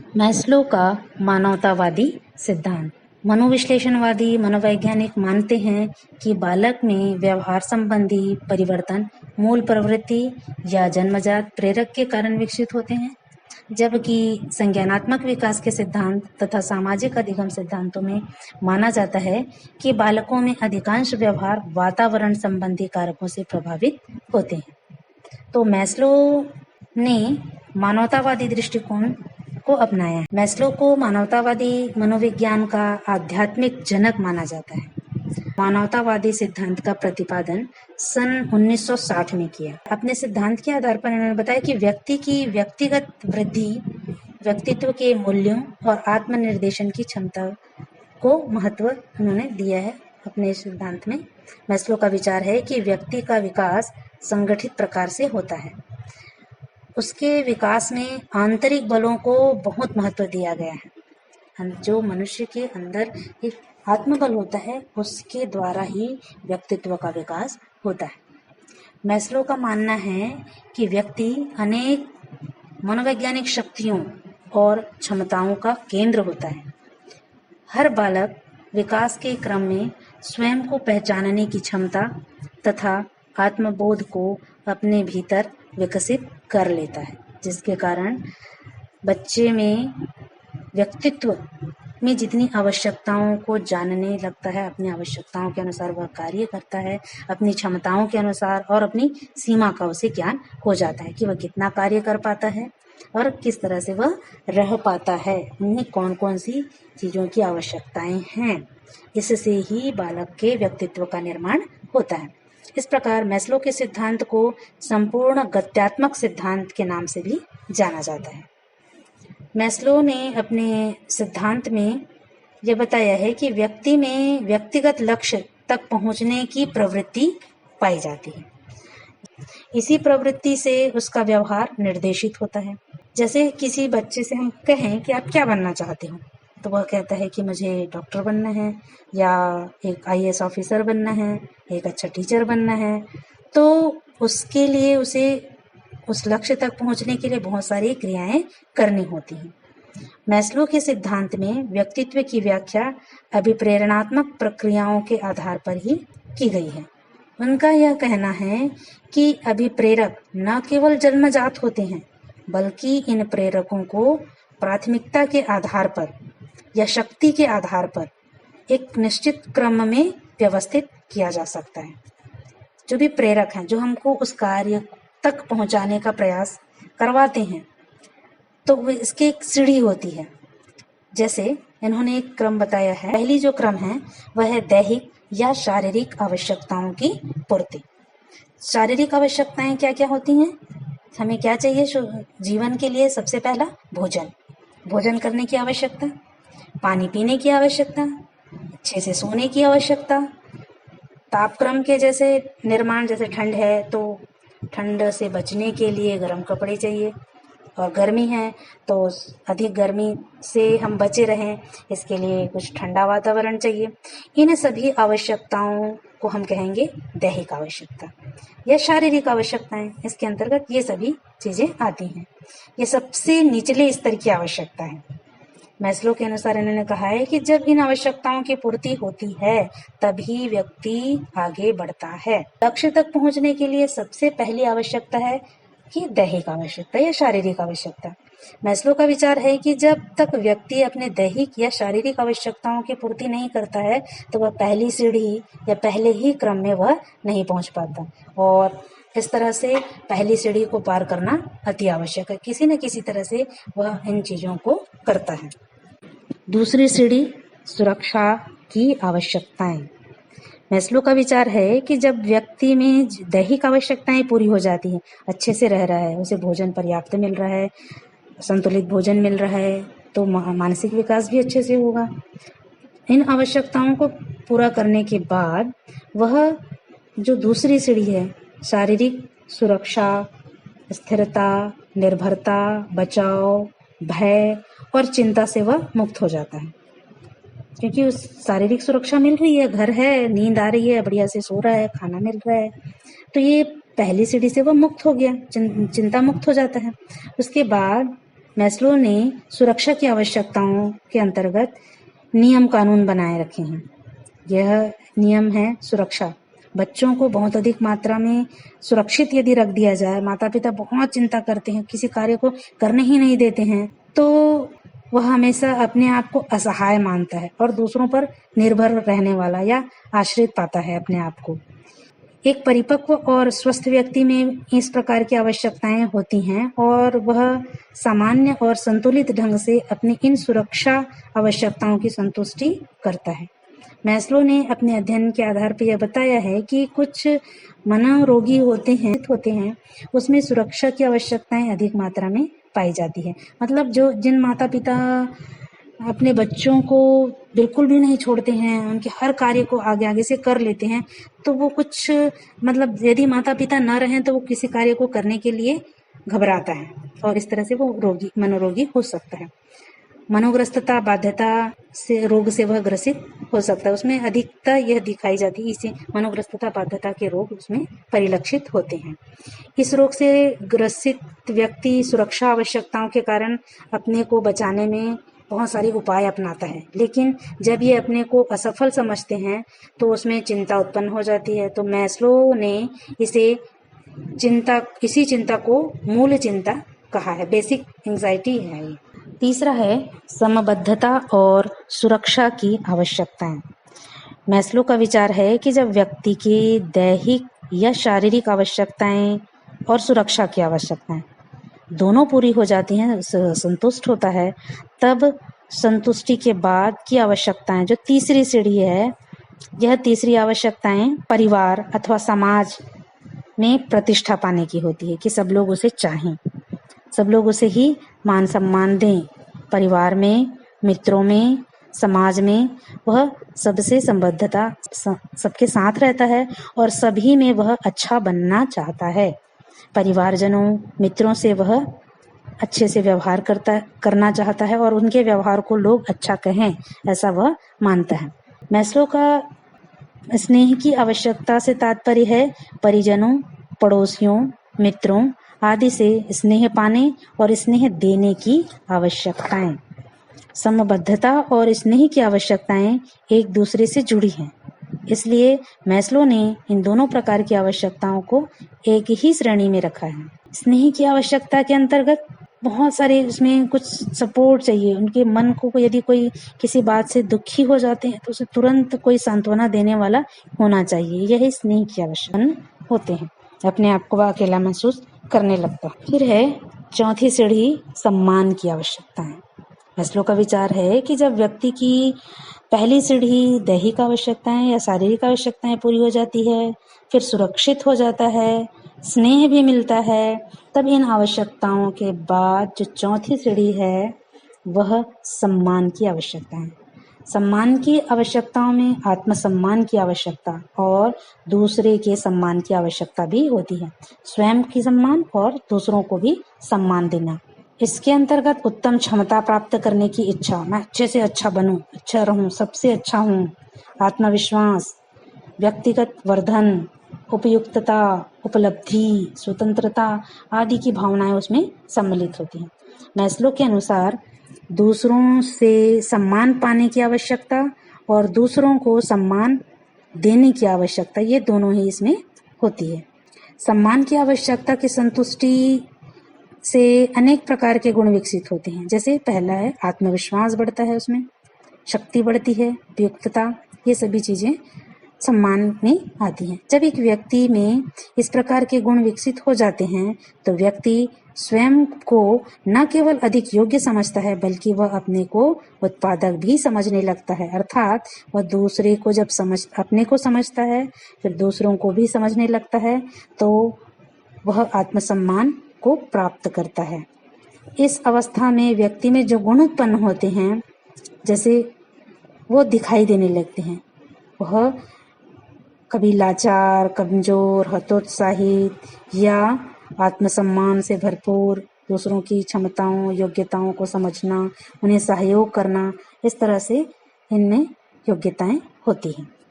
Maslow का मानवतावादी सिद्धांत। मनोविश्लेषणवादी मनोवैज्ञानिक मानते हैं कि बालक में व्यवहार संबंधी परिवर्तन मूल प्रवृत्ति या जन्मजात प्रेरक के कारण विकसित होते हैं, जबकि संज्ञानात्मक विकास के सिद्धांत तथा सामाजिक अधिगम सिद्धांतों में माना जाता है कि बालकों में अधिकांश व्यवहार वातावरण संबंधी कारकों से प्रभावित होते हैं। तो मैस्लो ने मानवतावादी दृष्टिकोण को अपनाया है। मैस्लो को मानवतावादी मनोविज्ञान का आध्यात्मिक जनक माना जाता है। मानवतावादी सिद्धांत का प्रतिपादन सन 1960 में किया। अपने सिद्धांत के आधार पर इन्होंने बताया कि व्यक्ति की व्यक्तिगत वृद्धि, व्यक्तित्व के मूल्यों और आत्मनिर्देशन की क्षमता को महत्व उन्होंने दिया है अपने सिद्धांत में। मैस्लो का विचार है कि व्यक्ति का विकास संगठित प्रकार से होता है। उसके विकास में आंतरिक बलों को बहुत महत्व दिया गया है। जो मनुष्य के अंदर एक आत्मबल होता है, उसके द्वारा ही व्यक्तित्व का विकास होता है। मैस्लो का मानना है कि व्यक्ति अनेक मनोवैज्ञानिक शक्तियों और क्षमताओं का केंद्र होता है। हर बालक विकास के क्रम में स्वयं को पहचानने की क्षमता तथा आत्मबोध को अपने भीतर विकसित कर लेता है, जिसके कारण बच्चे में व्यक्तित्व में जितनी आवश्यकताओं को जानने लगता है, अपनी आवश्यकताओं के अनुसार वह कार्य करता है, अपनी क्षमताओं के अनुसार, और अपनी सीमा का उसे ज्ञान हो जाता है कि वह कितना कार्य कर पाता है और किस तरह से वह रह पाता है, उन्हें कौन कौन सी चीजों की आवश्यकताएं हैं। इससे ही बालक के व्यक्तित्व का निर्माण होता है। इस प्रकार मैस्लो के सिद्धांत को संपूर्ण गत्यात्मक सिद्धांत के नाम से भी जाना जाता है। मैस्लो ने अपने सिद्धांत में यह बताया है कि व्यक्ति में व्यक्तिगत लक्ष्य तक पहुंचने की प्रवृत्ति पाई जाती है। इसी प्रवृत्ति से उसका व्यवहार निर्देशित होता है। जैसे किसी बच्चे से हम कहें कि आप क्या बनना चाहते हो, तो वह कहता है कि मुझे डॉक्टर बनना है, या एक IAS ऑफिसर बनना है, एक अच्छा टीचर बनना है। तो उसके लिए उसे उस लक्ष्य तक पहुंचने के लिए बहुत सारी क्रियाएं करनी होती हैं। मैस्लो के सिद्धांत में व्यक्तित्व की व्याख्या अभिप्रेरणात्मक प्रक्रियाओं के आधार पर ही की गई है। उनका यह कहना है कि अभिप्रेरक न केवल जन्मजात होते हैं, बल्कि इन प्रेरकों को प्राथमिकता के आधार पर या शक्ति के आधार पर एक निश्चित क्रम में व्यवस्थित किया जा सकता है। जो भी प्रेरक हैं, जो हमको उस कार्य तक पहुंचाने का प्रयास करवाते हैं, तो इसकी एक सीढ़ी होती है। जैसे इन्होंने एक क्रम बताया है। पहली जो क्रम है वह है दैहिक या शारीरिक आवश्यकताओं की पूर्ति। शारीरिक आवश्यकताएं क्या क्या होती हैं? हमें क्या चाहिए जीवन के लिए? सबसे पहला भोजन करने की आवश्यकता, पानी पीने की आवश्यकता, अच्छे से सोने की आवश्यकता, तापक्रम के जैसे निर्माण, जैसे ठंड है तो ठंड से बचने के लिए गर्म कपड़े चाहिए, और गर्मी है तो अधिक गर्मी से हम बचे रहें, इसके लिए कुछ ठंडा वातावरण चाहिए। इन सभी आवश्यकताओं को हम कहेंगे दैहिक आवश्यकता या शारीरिक आवश्यकताएं। इसके अंतर्गत ये सभी चीजें आती हैं। ये सबसे निचले स्तर की आवश्यकता है। मैस्लो के अनुसार इन्होंने कहा है कि जब इन आवश्यकताओं की पूर्ति होती है, तभी व्यक्ति आगे बढ़ता है। लक्ष्य तक पहुंचने के लिए सबसे पहली आवश्यकता है कि दैहिक आवश्यकता या शारीरिक आवश्यकता। मैस्लो का विचार है कि जब तक व्यक्ति अपने दैहिक या शारीरिक आवश्यकताओं की पूर्ति नहीं करता है, तो वह पहली सीढ़ी या पहले ही क्रम में वह नहीं पहुंच पाता, और इस तरह से पहली सीढ़ी को पार करना अति आवश्यक है। किसी न किसी तरह से वह इन चीजों को करता है। दूसरी सीढ़ी सुरक्षा की आवश्यकताएं। मैस्लो का विचार है कि जब व्यक्ति में दैहिक आवश्यकताएं पूरी हो जाती हैं, अच्छे से रह रहा है, उसे भोजन पर्याप्त मिल रहा है, संतुलित भोजन मिल रहा है, तो मानसिक विकास भी अच्छे से होगा। इन आवश्यकताओं को पूरा करने के बाद वह जो दूसरी सीढ़ी है, शारीरिक सुरक्षा, स्थिरता, निर्भरता, बचाव, भय और चिंता से वह मुक्त हो जाता है, क्योंकि उस शारीरिक सुरक्षा मिल रही है, घर है, नींद आ रही है, बढ़िया से सो रहा है, खाना मिल रहा है, तो ये पहली सीढ़ी से वह मुक्त हो गया, चिंता मुक्त हो जाता है। उसके बाद मैस्लो ने सुरक्षा की आवश्यकताओं के अंतर्गत नियम कानून बनाए रखे हैं। यह नियम है सुरक्षा। बच्चों को बहुत अधिक मात्रा में सुरक्षित यदि रख दिया जाए, माता पिता बहुत चिंता करते हैं, किसी कार्य को करने ही नहीं देते हैं, तो वह हमेशा अपने आप को असहाय मानता है और दूसरों पर निर्भर रहने वाला या आश्रित पाता है अपने आप को। एक परिपक्व और स्वस्थ व्यक्ति में इस प्रकार की आवश्यकताएं होती हैं और वह सामान्य और संतुलित ढंग से अपनी इन सुरक्षा आवश्यकताओं की संतुष्टि करता है। मैस्लो ने अपने अध्ययन के आधार पर यह बताया है कि कुछ मनोरोगी होते हैं उसमें सुरक्षा की आवश्यकताएं अधिक मात्रा में पाई जाती है। मतलब जिन माता पिता अपने बच्चों को बिल्कुल भी नहीं छोड़ते हैं, उनके हर कार्य को आगे से कर लेते हैं, तो वो कुछ मतलब यदि माता पिता न रहें तो वो किसी कार्य को करने के लिए घबराता है और इस तरह से वो मनोरोगी हो सकता है। मनोग्रस्तता बाध्यता से रोग से वह ग्रसित हो सकता है, उसमें अधिकता यह दिखाई जाती है। इसे मनोग्रस्तता बाध्यता के रोग उसमें परिलक्षित होते हैं। इस रोग से ग्रसित व्यक्ति सुरक्षा आवश्यकताओं के कारण अपने को बचाने में बहुत सारे उपाय अपनाता है, लेकिन जब ये अपने को असफल समझते हैं तो उसमें चिंता उत्पन्न हो जाती है। तो मैस्लो ने इसी चिंता को मूल चिंता कहा है, बेसिक एंजाइटी है ये। तीसरा है समबद्धता और सुरक्षा की आवश्यकताएं। मैस्लो का विचार है कि जब व्यक्ति की दैहिक या शारीरिक आवश्यकताएं और सुरक्षा की आवश्यकताएं दोनों पूरी हो जाती हैं, संतुष्ट होता है, तब संतुष्टि के बाद की आवश्यकताएं जो तीसरी सीढ़ी है, यह तीसरी आवश्यकताएं परिवार अथवा समाज में प्रतिष्ठा पाने की होती है कि सब लोग उसे चाहें, सब लोग उसे ही मान सम्मान दें। परिवार में, मित्रों में, समाज में वह सबसे संबद्धता सबके साथ रहता है और सभी में वह अच्छा बनना चाहता है। परिवारजनों, मित्रों से वह अच्छे से व्यवहार करना चाहता है और उनके व्यवहार को लोग अच्छा कहें, ऐसा वह मानता है। मैस्लो का स्नेह की आवश्यकता से तात्पर्य है परिजनों, पड़ोसियों, मित्रों आदि से स्नेह पाने और स्नेह देने की आवश्यकताएं। समबद्धता और स्नेह की आवश्यकताएं एक दूसरे से जुड़ी हैं, इसलिए मैस्लो ने इन दोनों प्रकार की आवश्यकताओं को एक ही श्रेणी में रखा है। स्नेह की आवश्यकता के अंतर्गत बहुत सारे उसमें कुछ सपोर्ट चाहिए। उनके मन को यदि कोई किसी बात से दुखी हो जाते हैं तो उसे तुरंत कोई सांत्वना देने वाला होना चाहिए। यही स्नेह की आवश्यकता होते हैं, अपने आप को अकेला महसूस करने लगता है। फिर है चौथी सीढ़ी सम्मान की आवश्यकता है। मैस्लो का विचार है कि जब व्यक्ति की पहली सीढ़ी दैहिक आवश्यकताएं या शारीरिक आवश्यकताएं पूरी हो जाती है, फिर सुरक्षित हो जाता है, स्नेह भी मिलता है, तब इन आवश्यकताओं के बाद जो चौथी सीढ़ी है वह सम्मान की आवश्यकता है। सम्मान की आवश्यकताओं में आत्मसम्मान की आवश्यकता और दूसरे के सम्मान की आवश्यकता भी होती है। स्वयं की सम्मान और दूसरों को भी सम्मान देना। इसके अंतर्गत उत्तम क्षमता प्राप्त करने की इच्छा, मैं अच्छे से अच्छा बनूं, अच्छा रहूं, सबसे अच्छा हूं, आत्मविश्वास, व्यक्तिगत वर्धन, उपयुक्तता, उपलब्धि, स्वतंत्रता आदि की भावनाएं उसमें सम्मिलित होती हैं। मैस्लो के अनुसार दूसरों से सम्मान पाने की आवश्यकता और दूसरों को सम्मान देने की आवश्यकता, ये दोनों ही इसमें होती है। सम्मान की आवश्यकता की संतुष्टि से अनेक प्रकार के गुण विकसित होते हैं। जैसे पहला है आत्मविश्वास बढ़ता है, उसमें शक्ति बढ़ती है, उपयुक्तता, ये सभी चीजें सम्मान में आती हैं। जब एक व्यक्ति में इस प्रकार के गुण विकसित हो जाते हैं तो व्यक्ति स्वयं को न केवल अधिक योग्य समझता है बल्कि वह अपने को उत्पादक भी समझने लगता है। अर्थात वह दूसरे को जब अपने को समझता है फिर दूसरों को भी समझने लगता है, तो वह आत्मसम्मान को प्राप्त करता है। इस अवस्था में व्यक्ति में जो गुण उत्पन्न होते हैं, जैसे वो दिखाई देने लगते हैं। वह कभी लाचार, कमजोर, हतोत्साहित या आत्मसम्मान से भरपूर, दूसरों की क्षमताओं, योग्यताओं को समझना, उन्हें सहयोग करना, इस तरह से इनमें योग्यताएं होती हैं।